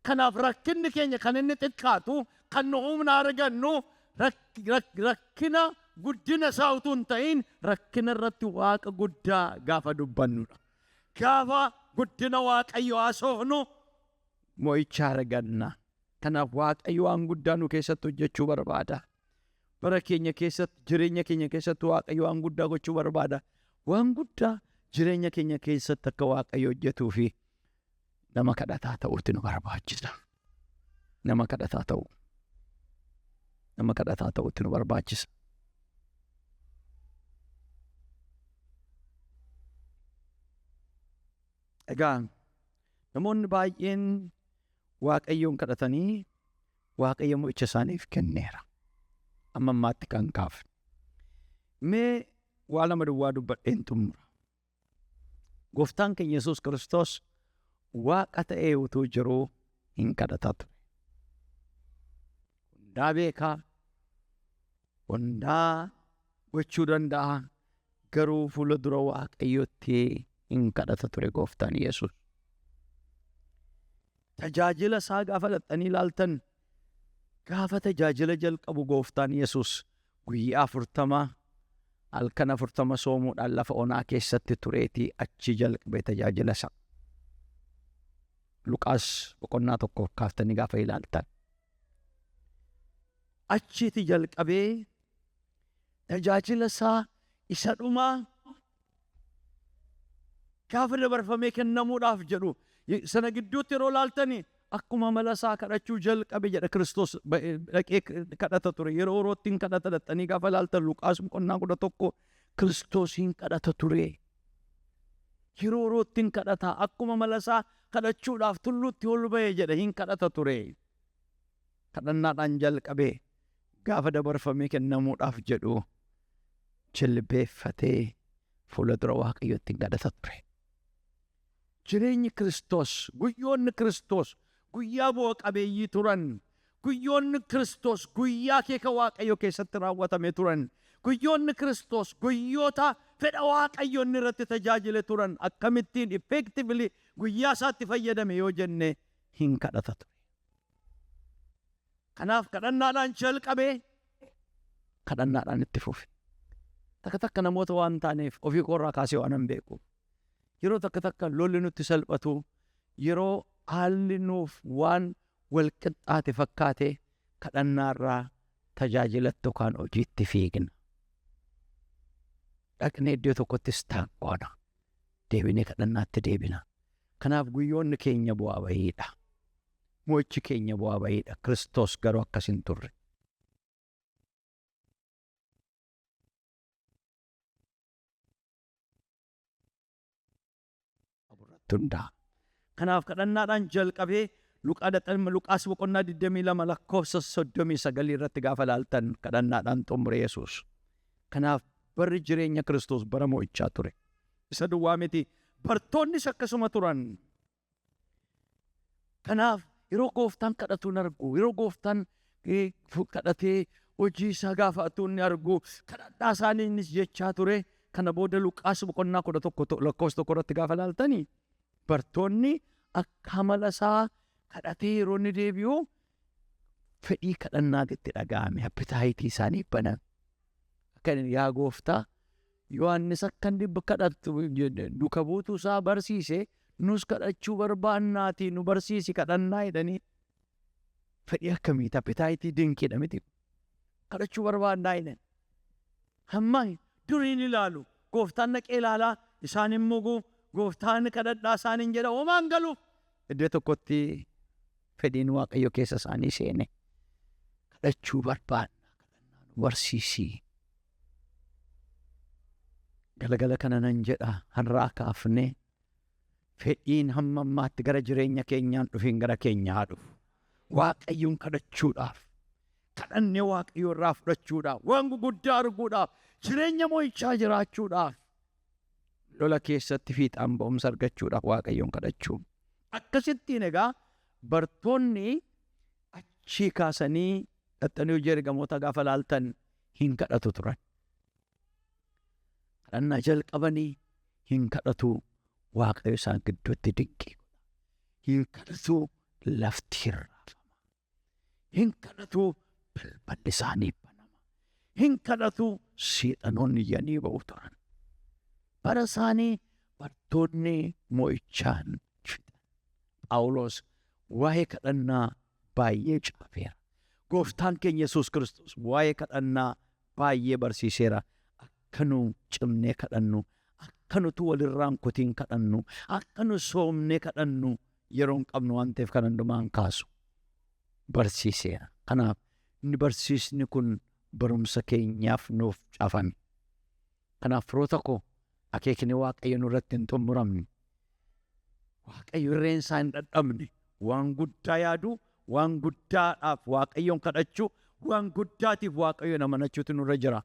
Kanaaf rakkinni keenya kan inni xiqqaatu, kan nu humna argannu rakkina guddina isaa utuu hin ta'in rakkina irratti Waaqa guddaa gaafa dubbannudha. Gaafa guddina Waaqayyo haasofnu mo'icha arganna. Kanaaf Waaqayyo waan guddaa nu keessatti hojjechuu barbaada. Bara keenya keessatti, jireenya keenya keessatti Waaqayyo waan guddaa gochuu barbaada. Waan guddaa jireenya keenya keessatti akka Waaqayyo hojjetuu fi nama kadhataa ta'uutti nu barbaachisa. Nama kadhataa ta'uutti nu barbaachisa. Egaa namoonni baay'een Waaqayyoon kadhatanii Waaqayyo mo'icha isaaniif kenneera. Amma ammaatti kan kaafne. Mee waa lama duwwaa dubbadheen xumura. Gooftaan keenya Yesuus Kiristoos Waaqa ta'ee utuu jiruu hin kadhataa ture. Hundaa beekaa, hundaa gochuu danda'a, garuu fuula dura Waaqayyotti hin kadhata ture Gooftaan Yesuus. Tajaajila isaa gaafa dhaqxanii ilaaltan, gaafa tajaajila jalqabu Gooftaan Yesuus guyyaa 40 halkan 40 soomuudhaan lafa onaa keessatti tureetii achi jalqabe tajaajila isaa. Luqaas boqonnaa 1 kaaftanii gaafa ilaaltan. Achiiti jalqabee tajaajila isaa isa dhumaa gaafa dabarfamee kennamuudhaaf jedhu sana gidduutti yeroo ilaaltanii akkuma mala isaa kadhachuu jalqabe jedha Kiristoos dhaqee kadhata ture. Yeroo roottiin kadhata dhaqxanii gaafa ilaaltan Luqaas boqonnaa 11 Kiristoosiin kadhata ture. Yeroo roottiin kadhata akkuma mala isaa kadhachuudhaaf tulluutti ol ba'e jedha hin kadhata ture. Kadhannaadhaan jalqabe gaafa dabarfamee kennamuudhaaf jedhu jilbeeffatee fuula dura Waaqayyotti hin kadhata ture. Jireenyi Kiristoos, guyyoonni Kiristoos guyyaa bu'a qabeeyyii turan. Guyyoonni Kiristoos guyyaa keeka Waaqayyo keessatti raawwatame turan. Guyyoonni Kiristoos guyyoota fedha Waaqayyoon irratti tajaajile turan. Akkamittiin effectively guyyaa isaatti fayyadame yoo jenne hin kadhata ture. Kanaaf kadhannaadhaan jalqabee kadhannaadhaan itti fufe. Takka namoota waan taaneef ofii koorraa kaasee waan hin beeku. Yeroo takka lolli nutti salphatu, yeroo haalli nuuf waan walqixxaate fakkaate kadhannaarraa tajaajilatti yookaan hojiitti fiigna. Dhaqnee iddoo tokkottis taaqoona. Deebinee kadhannaatti deebina. Kanaaf guyyoonni keenya bu'aa bahiidha. Mo'ichi keenya bu'aa bahiidha. Kiristoos garuu akkas hin turre. Kanaaf kadhannaadhaan jalqabee Luqaas boqonnaa 22 lakkoofsa 39 irratti gaafa ilaaltan kadhannaadhaan xumure Yesuus. Kanaaf barri jireenya Kiristoos bara mo'ichaa ture. Isa duwwaa miti, bartoonnis akkasuma turan. Kanaaf yeroo Gooftaan kadhatuun argu, yeroo Gooftaan kadhatee hojii isaa gaafatu inni argu, kadhadhaa isaaniinis jechaa ture. Kana booda Luqaas boqonnaa 11 lakkoofsa 1 irratti gaafa ilaaltanii bartoonni akka amala isaa kadhatee yeroo inni deebi'u fedhii kadhannaatti dhaga'ame, appitaayitii isaanii baname. Akka yaa Gooftaa Yohaannis akka inni kadhatu duuka buutuu isaa barsiise, nus kadhachuu barbaannaatii nu barsiisi kadhannaa jedhanii. Fedhii akkamiiti? Appitaayitii dinqiidha miti. Kadhachuu barbaannaa jedhan. Hamma duriin ilaalu Gooftaan naqee ilaalaa isaan hin mugu. Gooftaan kadhadhaa isaaniin jedha homaan galuuf. Iddoo tokkotti fedhiin Waaqayyo keessa isaanii seene. Kadhachuu barbaannaa kadhannaa nu barsiisi. Galgala kana nan jedha har'aa kaafnee fedhiin hamma ammaatti gara jireenya keenyaan dhufin gara keenya haa dhufu. Waaqayyoon kadhachuudhaaf, kadhannee Waaqayyo irraa fudhachuudhaaf, waan guguddaa arguudhaaf, jireenya mo'ichaa jiraachuudhaaf, lola keessatti fiixaan ba'umsa argachuudhaaf Waaqayyoon kadhachuu. Akkasittiin egaa bartoonni achii kaasanii dhaxxanii hojii ergamoota gaafa laaltan hin kadhatu turan. Kadhannaa jalqabanii hin kadhatu, Waaqayyo isaan gidduutti dinqii. Hin kadhatu, lafti hin raafama. Hin kadhatu, balballi isaanii banama. Hin kadhatu, seexanoonni iyyanii ba'u turan. Bara isaanii bartoonni mo'ichaan fixan. Phaawulos waa'ee kadhannaa baay'ee caafeera. Gooftaan keenya Yesuus Kiristoos waa'ee kadhannaa baay'ee barsiiseera. Akka nu cimnee kadhannu, akka nutu walirraan kutiin kadhannu, akka nu soomnee kadhannu yeroo hin qabnu waan ta'eef kan hundumaan kaasu barsiiseera. Kanaaf inni barsiisni kun barumsa keenyaaf nuuf caafame. Kanaaf firoota koo akeekni Waaqayyo nurratti hin xumuramne, Waaqayyo irreen isaa hin dadhabne, waan guddaa yaadu, waan guddaadhaaf Waaqayyoon kadhachuu, waan guddaatiif Waaqayyo amanachuutu nurra jira.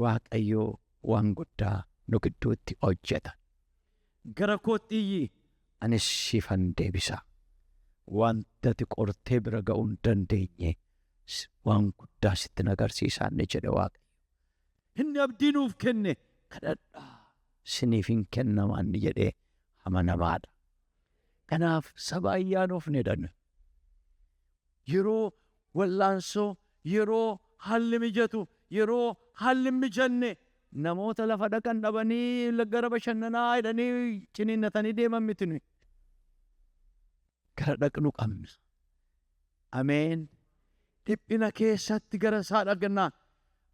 Waaqayyo waan guddaa nu gidduutti hojjeta. Gara kootti iyyi, anis siifan deebisa. Wanta ati qortee bira ga'uu hin dandeenye waan guddaa sitti agarsiisaa ni jedhe Waaqayyo. Inni abdii nuuf kenne, kadhadhaa siniif hin kennamaan ni jedhee amanamaadha. Kanaaf saba ayyaanoof ni danne. Yeroo wallaansoo, yeroo haalli mijatu, yeroo haalli hin mijanne, namoota lafa dhaqan dhabanii gara bashannanaa jedhanii ciniinnatanii deeman miti nuyi. Gara dhaqnu qabna. Ameen. Dhiphina keessatti gara isaa dhaqna.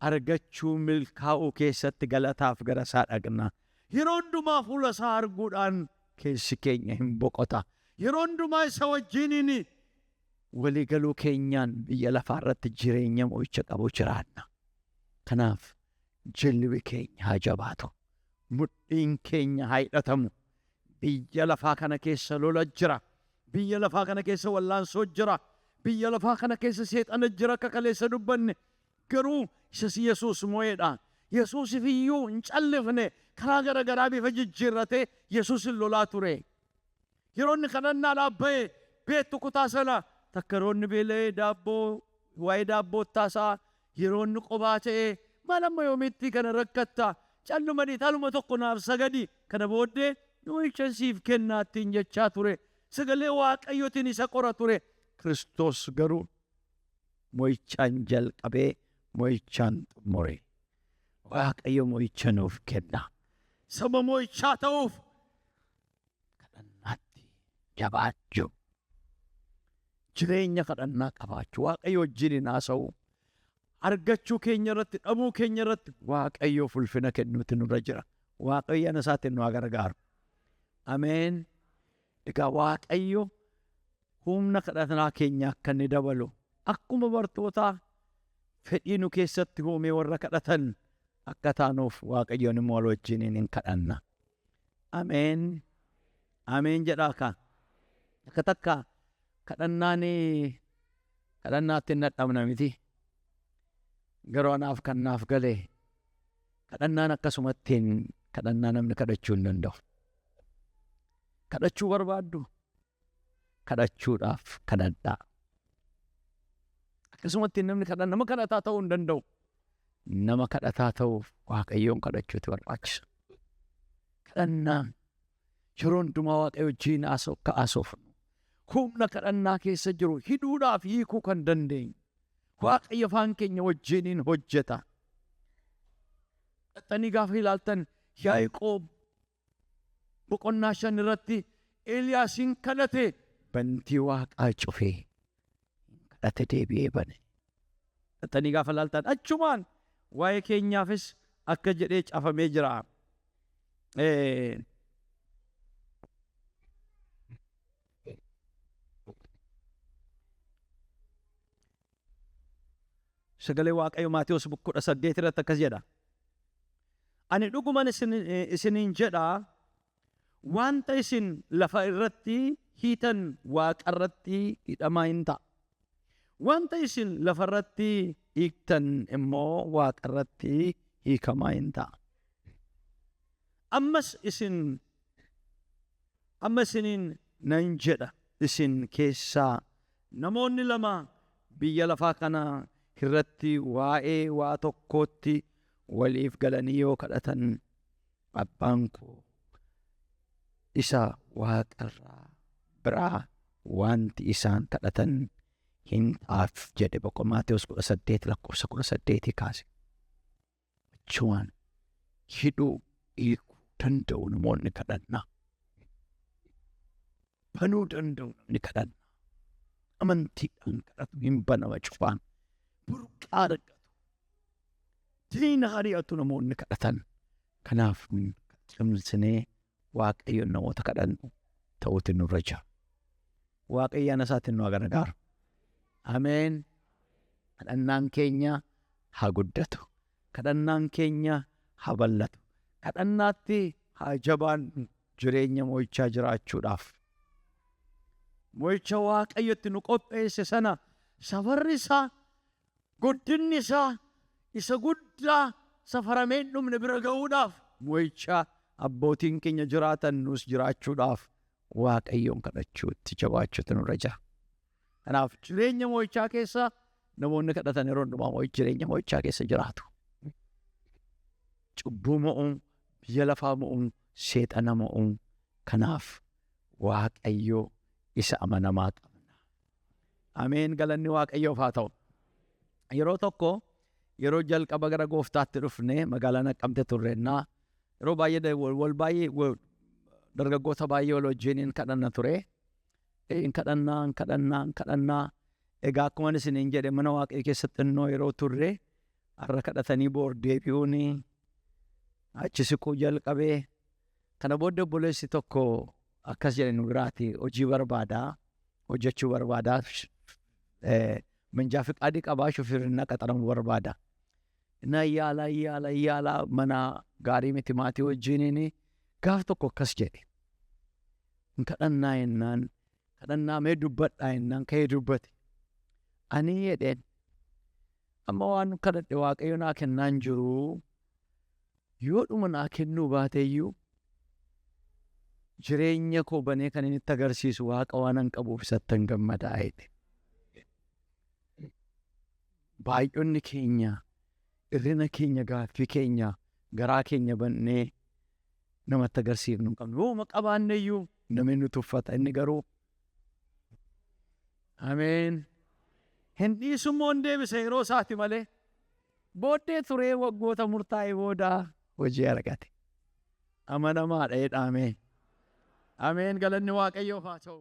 Argachuu milkaa'uu keessatti galataaf gara isaa dhaqna. Yeroo hundumaa fuula isaa arguudhaan keessi keenya hin boqota. Yeroo hundumaa isa wajjiniin waliigaluu keenyaan biyya lafaa irratti jireenya mo'icha qabu jiraanna. Kanaaf jilbi keenya haa jabaatu. Mudhiin keenya haa hidhatamu. Biyya lafaa kana keessa lola jira. Biyya lafaa kana keessa wallaansoo jira. Biyya lafaa kana keessa seexana jira akka kaleessa dubbanne. Garuu isas Yesuus mo'eedha. Yesuusif iyyuu hin callifne karaa gara garaa bifa jijjiirratee Yesuusin lolaa ture. Yeroo inni kadhannaadhaaf ba'e beektu kutaa sana takka yeroo inni beela'ee daabboo waa'ee daabboo taasaa yeroo inni qophaa ta'ee maal amma yoomitti kana rakkatta callumanii taluma tokko naaf sagadi kana booddee mo'icha siif kennaattiin jechaa ture. Sagalee Waaqayyootiin isa qora ture. Kiristoos garuu mo'ichaan jalqabee mo'ichaan xumure. Waaqayyo mo'icha nuuf kenna. Saba mo'ichaa ta'uuf kadhannaatti jabaachuu. Jireenya kadhannaa qabaachuu. Waaqayyo wajjin haasa'uu. Argachuu keenya irratti, dhabuu keenya irratti Waaqayyo ulfina kennuutu nurra jira. Waaqayyo ana isaatiin nu haa gargaaru. Ameen. Egaa Waaqayyo humna kadhannaa keenya akka inni dabalu akkuma bartootaa fedhii nu keessatti uumee warra kadhatan akka taanuuf Waaqayyoon immoo wal wajjin hin kadhanna. Ameen. Ameen jedhaa kaa. Akka takka kadhannaatti hin dadhabna miti. Garuu anaaf kan naaf galee kadhannaan akkasumattiin kadhannaa namni kadhachuu hin danda'u. Kadhachuu barbaaddu kadhachuudhaaf kadhadhaa. Akkasumattiin namni nama kadhataa ta'uu hin danda'u. Nama kadhataa ta'uuf Waaqayyoon kadhachuutu barbaachisa. Kadhannaan yeroo hundumaa Waaqayyo wajjin haasofnu. Humna kadhannaa keessa jiru hidhuudhaaf hiikuu kan dandeenyu. Waaqayyo afaan keenya wajjiniin hojjeta. Dhaxxanii gaafa ilaaltan Yaaqoob boqonnaa 5 irratti Eeliyaasiin kadhate bantii Waaqaa cufee kadhate deebi'ee bane. Dhaxxanii gaafa ilaaltan achumaan waa'ee keenyaafis akka jedhee caafamee jira. Sagalee Waaqayyo Maatewos 18 irratti akkas jedha. Ani dhuguman isiniin jedha wanta isin lafa irratti hiitan waaqa irratti hidhamaa hin ta'a. Wanta isin lafa irratti hiiktan immoo waaqa irratti hiikamaa hin ta'a. Amma isiniin nan jedha, isin keessaa namoonni lama biyya lafaa kana irratti waa'ee waa tokkootti waliif galanii yoo kadhatan, abbaan koo isa waaqarraa biraa wanti isaan kadhatan hin ta'aaf jedhe. Maatewos 18:18 kaase. Achumaan hidhuu hiikuu danda'u namoonni kadhannaa. Banuu danda'u namni kadhannaa. Amantiidhaan kadhatu hin banama cufaan. Burqaa argatu. Diina ari'atu namoonni kadhatan. Kanaaf cimsinee Waaqayyoon namoota kadhannu ta'uutiin nurra jira. Waaqayyo ana isaatiin nu gargaaru. Ameen. Kadhannaan keenya haa guddatu. Kadhannaan keenya haa bal'atu. Kadhannaatti haa jabaannu jireenya moo'ichaa jiraachuudhaaf. Moo'icha Waaqayyotti nu qopheesse sana safarri isaa, guddinni isaa, isa guddaa safaramee hin dhumne bira ga'uudhaaf, moo'icha abbootiin keenya jiraatan nus jiraachuudhaaf Waaqayyoon kadhachuutti jabaachuutu nurra jira. Kanaaf jireenya moo'ichaa keessa namoonni kadhatan yeroo hundumaa jireenya moo'ichaa keessa jiraatu. Cubbuu mo'uun, biyya lafaa mo'uun, seexana mo'uun. Kanaaf Waaqayyoo isa amanamaa qabna. Ameen. Galanni Waaqayyoof haa ta'u. Yeroo tokko yeroo jalqaba gara Gooftaatti dhufne magaalaa Naqqamte turrennaa yeroo baay'ee wal baay'ee dargaggoota baay'ee wal wajjiniin kadhanna ture. Kadhannaa. Egaa akkuma isiniin jedhe mana Waaqayyoo keessatti xinnoo yeroo turre har'a kadhatanii boor deebi'uun achi siquu jalqabee. Kana booda obboleessi tokko akkas jedhe nu biraati hojii barbaadaa, hojjechuu barbaadaa, minjaa fiqaadii qabaa, shufirrinna qaxaramuu barbaada. Na yaala mana gaarii miti maatii wajjiniin gaaf tokko akkas jedhe. Kadhannaa mee dubbadhaa jennaan ka'ee dubbate. Ani jedheen amma waan kadhadhe Waaqayyo naa kennaan jiru yoo dhuma naa kennuu baateeyyuu jireenya koo banee kan inni itti agarsiisu Waaqa waan an qabuuf isatti hin gammadaa jedhe. Baay'oonni keenya, irrina keenya, gaaffii keenya, garaa keenya bannee namatti agarsiifnu hin qabnu. Yoo qabaanneeyyuu namni nu tuffata. Inni garuu ameen. Hin dhiisummoo hin deebise yeroo isaati malee. Booddee turee waggoota murtaa'e booda hojii argate. Amanamaadha jedha. Ameen. Ameen. Galanni Waaqayyoof haa ta'u.